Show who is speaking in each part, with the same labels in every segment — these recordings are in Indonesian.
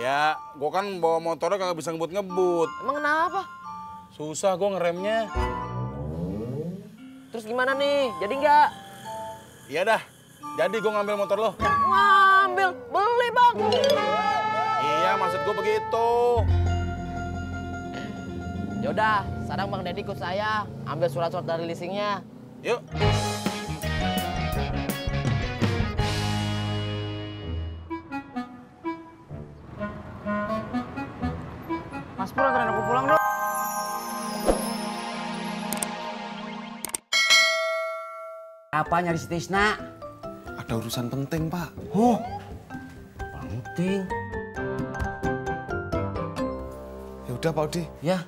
Speaker 1: Ya, gue kan bawa motornya kagak bisa ngebut-ngebut.
Speaker 2: Emang kenapa?
Speaker 1: Susah gue ngeremnya.
Speaker 2: Terus gimana nih? Jadi nggak?
Speaker 1: Iya dah, jadi gue ngambil motor lo.
Speaker 2: Ngambil, beli bang.
Speaker 1: Iya, maksud gue begitu.
Speaker 2: Yaudah, sekarang Bang Deddy ikut saya. Ambil surat-surat dari leasingnya.
Speaker 1: Yuk.
Speaker 3: Mas Pur, anterin aku pulang dong.
Speaker 4: Apa nyari si Tisna?
Speaker 5: Ada urusan penting, Pak.
Speaker 4: Oh, penting.
Speaker 5: Ya udah, Pak Odi.
Speaker 4: Ya.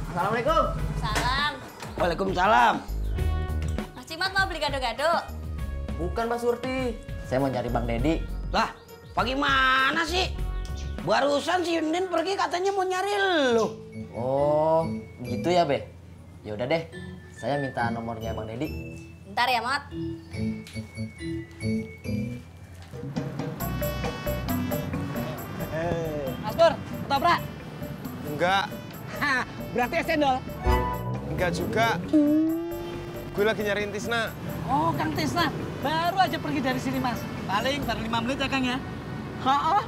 Speaker 2: Assalamualaikum.
Speaker 6: Salam.
Speaker 4: Waalaikumsalam.
Speaker 6: Mas Cimot mau beli gado-gado?
Speaker 2: Bukan Mbak Surti. Saya mau nyari Bang Deddy.
Speaker 4: Lah, bagaimana sih? Barusan si Yundin pergi katanya mau nyari lu.
Speaker 2: Oh, gitu ya, Be? Ya udah deh. Saya minta nomornya Bang Deddy.
Speaker 6: Bentar ya, Mot.
Speaker 3: Mas Pur, ketoprak.
Speaker 5: Enggak,
Speaker 3: Hah, berarti es cendol.
Speaker 5: enggak juga. Gue lagi nyariin Tisna.
Speaker 3: Oh, Kang Tisna. Baru aja pergi dari sini, Mas. Paling baru 5 menit ya, Kang ya? Ha-ha.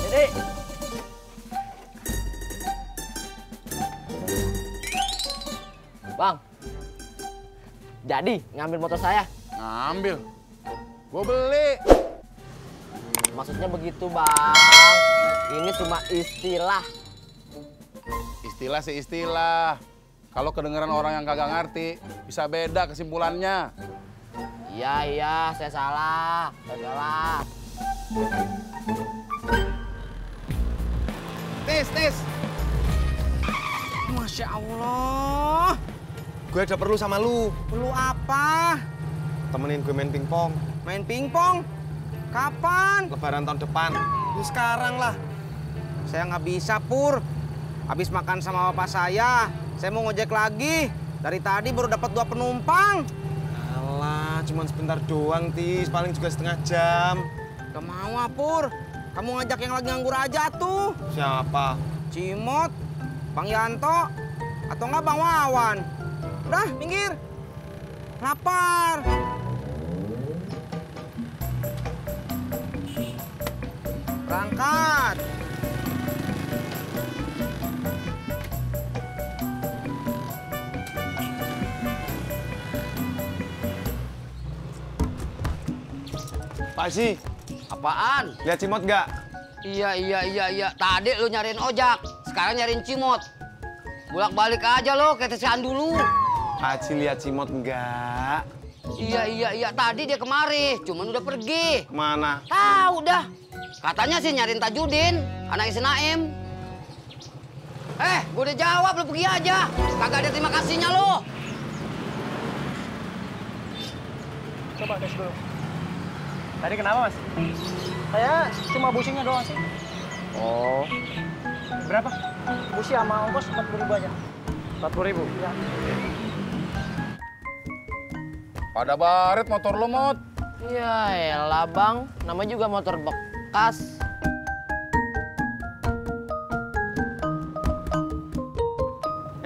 Speaker 2: Deddy. Bang. Jadi ngambil motor saya.
Speaker 1: Ngambil. Gue beli.
Speaker 2: Maksudnya begitu, Bang. Ini cuma istilah.
Speaker 1: Istilah sih istilah. Kalau kedengeran orang yang kagak ngerti, bisa beda kesimpulannya.
Speaker 2: Iya, saya salah. Saya salah.
Speaker 5: Tis.
Speaker 3: Masya Allah.
Speaker 5: Gue ada perlu sama lu.
Speaker 3: Perlu apa?
Speaker 5: Temenin gue main pingpong.
Speaker 3: Main pingpong? Kapan?
Speaker 5: Lebaran tahun depan.
Speaker 3: Ya sekarang lah. Saya nggak bisa, Pur. Habis makan sama bapak saya mau ngojek lagi. Dari tadi baru dapat 2 penumpang.
Speaker 5: Alah, cuman sebentar doang, Tis. Paling juga setengah jam.
Speaker 3: Gak mau, ah, Pur. Kamu ngajak yang lagi nganggur aja tuh.
Speaker 5: Siapa?
Speaker 3: Cimot, Bang Yanto, atau enggak Bang Wawan. Udah, minggir. Lapar. Berangkat.
Speaker 5: Pak Haji,
Speaker 2: Apaan?
Speaker 5: lihat Cimot nggak?
Speaker 4: Iya. Tadi lu nyariin ojak, sekarang nyariin Cimot. Bolak-balik aja lo, kayak tesian dulu.
Speaker 5: Pak Haji lihat Cimot nggak?
Speaker 4: Iya. Tadi dia kemari, cuman udah pergi.
Speaker 5: Mana?
Speaker 4: Tahu dah. Katanya sih nyariin Tajudin, anaknya si Naim. Gue udah jawab, lu pergi aja. Kagak ada terima kasihnya lo.
Speaker 3: Coba tes dulu. Tadi kenapa, Mas? Saya cuma businya doang sih.
Speaker 2: Oh,
Speaker 3: Berapa? Busi sama ongkos 40.000 aja. 40.000? Iya.
Speaker 1: Pada baret motor lo, Mot.
Speaker 2: ya elah, Bang. Namanya juga motor bekas.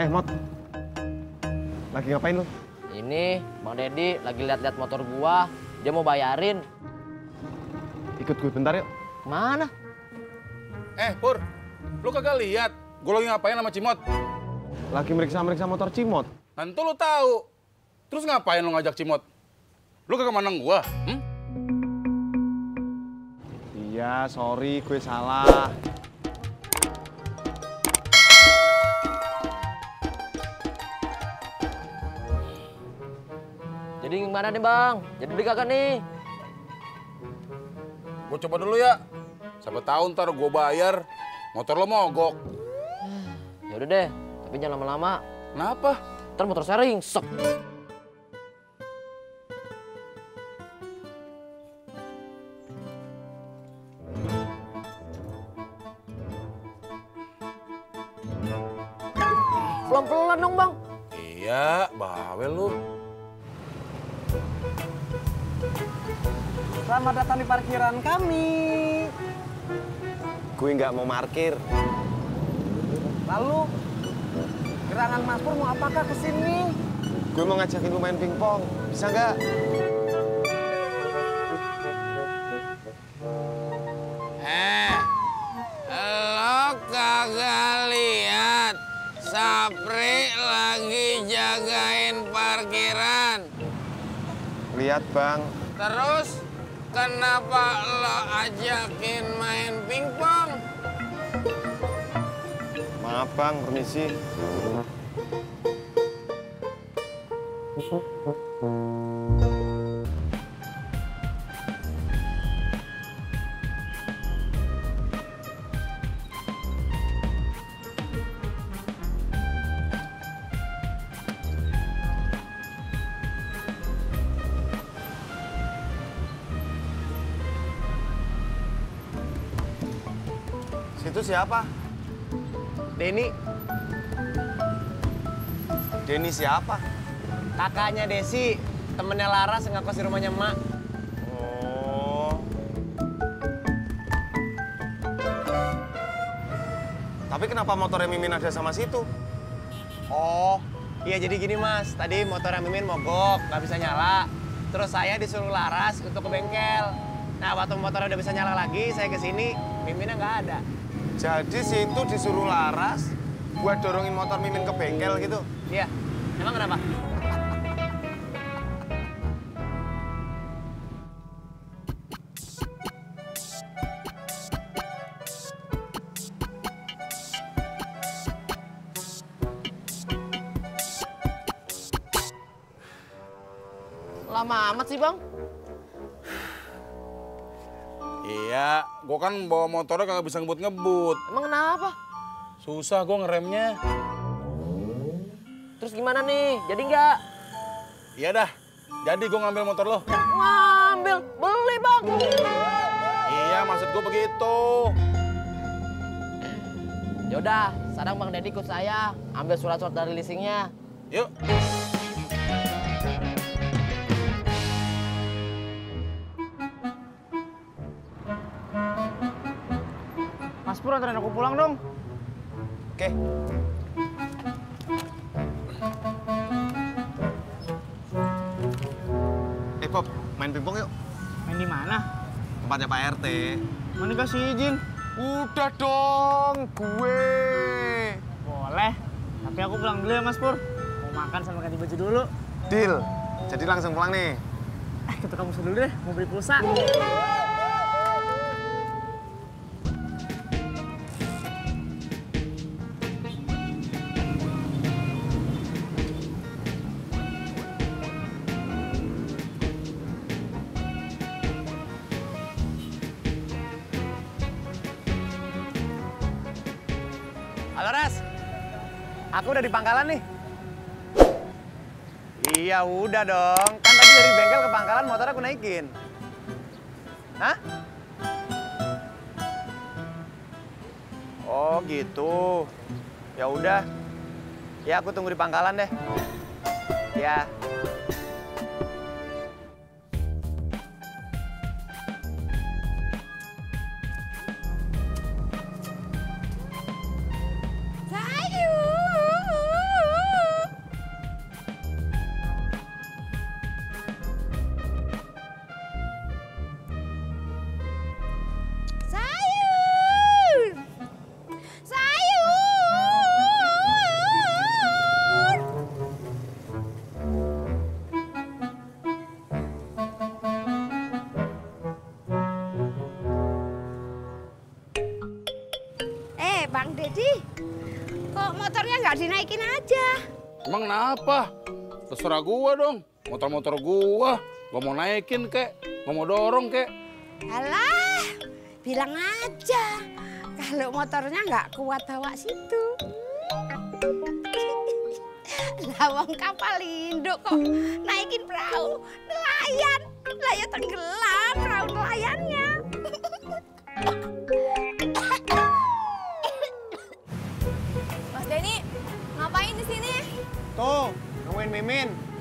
Speaker 5: Mot. Lagi ngapain lu?
Speaker 2: Ini Bang Deddy lagi lihat-lihat motor gua. Dia mau bayarin.
Speaker 5: Ikut gue bentar yuk.
Speaker 2: Mana?
Speaker 1: Pur, lu kagak lihat? Gue lagi ngapain sama Cimot?
Speaker 5: Lagi meriksa-meriksa motor Cimot.
Speaker 1: Tentu lu tahu. Terus ngapain lu ngajak Cimot? Lu kagak mandang gua?
Speaker 5: Iya, sorry, gue salah.
Speaker 2: Jadi gimana nih, Bang? Jadi beli kagak nih?
Speaker 1: Gue coba dulu ya. Siapa tahu ntar gue bayar, motor lo mogok.
Speaker 2: Ya udah deh, tapi jangan lama-lama.
Speaker 1: Kenapa?
Speaker 2: Ntar motor saya ringsek. Pelan-pelan dong, Bang.
Speaker 1: Iya, bawel lu.
Speaker 5: Selamat datang di parkiran kami. Gue nggak mau parkir. Lalu, gerangan Mas Pur mau apakah kesini? Gue mau ngajakin lu main pingpong. Bisa nggak?
Speaker 3: Lo kagak lihat Sapri lagi jagain parkiran.
Speaker 5: Lihat, Bang.
Speaker 3: Terus kenapa lo ajakin main pingpong?
Speaker 5: Maaf, Bang. Permisi. Situ siapa?
Speaker 3: Denny.
Speaker 5: Denny siapa?
Speaker 3: Kakaknya Desi, temennya Laras yang ngekos di rumahnya Mak.
Speaker 5: Oh. Tapi kenapa motornya Mimin ada sama situ?
Speaker 3: Oh, iya jadi gini Mas, tadi motornya Mimin mogok, nggak bisa nyala. Terus saya disuruh Laras untuk ke bengkel. Nah, waktu motornya udah bisa nyala lagi, saya kesini, Miminnya nggak ada.
Speaker 5: Jadi situ disuruh Laras buat dorongin motor Mimin ke bengkel gitu?
Speaker 3: Iya, emang kenapa?
Speaker 2: Lama amat sih, Bang.
Speaker 1: Iya, gua kan bawa motornya kagak bisa ngebut-ngebut.
Speaker 2: Emang kenapa?
Speaker 1: Susah gua ngeremnya.
Speaker 2: Terus gimana nih? Jadi nggak?
Speaker 1: Iya dah, jadi gua ngambil motor lo.
Speaker 2: Ngambil, beli, Bang.
Speaker 1: Iya, maksud gua begitu.
Speaker 2: Yaudah, sekarang Bang Deddy ikut saya. Ambil surat-surat dari leasingnya.
Speaker 1: Yuk.
Speaker 3: Mas Pur, anterin aku pulang dong.
Speaker 5: Oke. Bob, main pingpong yuk.
Speaker 3: Main di mana?
Speaker 5: Tempatnya Pak RT.
Speaker 3: Mana kasih izin?
Speaker 5: Udah dong, gue.
Speaker 3: Boleh. Tapi aku pulang dulu ya Mas Pur. Mau makan sama ganti baju dulu.
Speaker 5: Deal. Jadi langsung pulang nih.
Speaker 3: Ke tukang musuh dulu deh, mau beli pulsa. Halo Ras, aku udah di pangkalan nih. Iya udah dong, kan tadi dari bengkel ke pangkalan motor aku naikin. Hah? Oh gitu. Ya udah. Ya aku tunggu di pangkalan deh. Ya.
Speaker 7: Bang Deddy, kok motornya nggak dinaikin aja?
Speaker 1: Emang kenapa? Terserah gua dong. Motor-motor gua mau naikin kek, gua mau dorong kek.
Speaker 7: Alah, bilang aja kalau motornya nggak kuat bawa situ. Lawang kapal induk kok naikin perahu nelayan, lah ya tenggelam perahu nelayannya.
Speaker 6: Mas Denny, ngapain di
Speaker 3: Tuh, nungguin Mimin.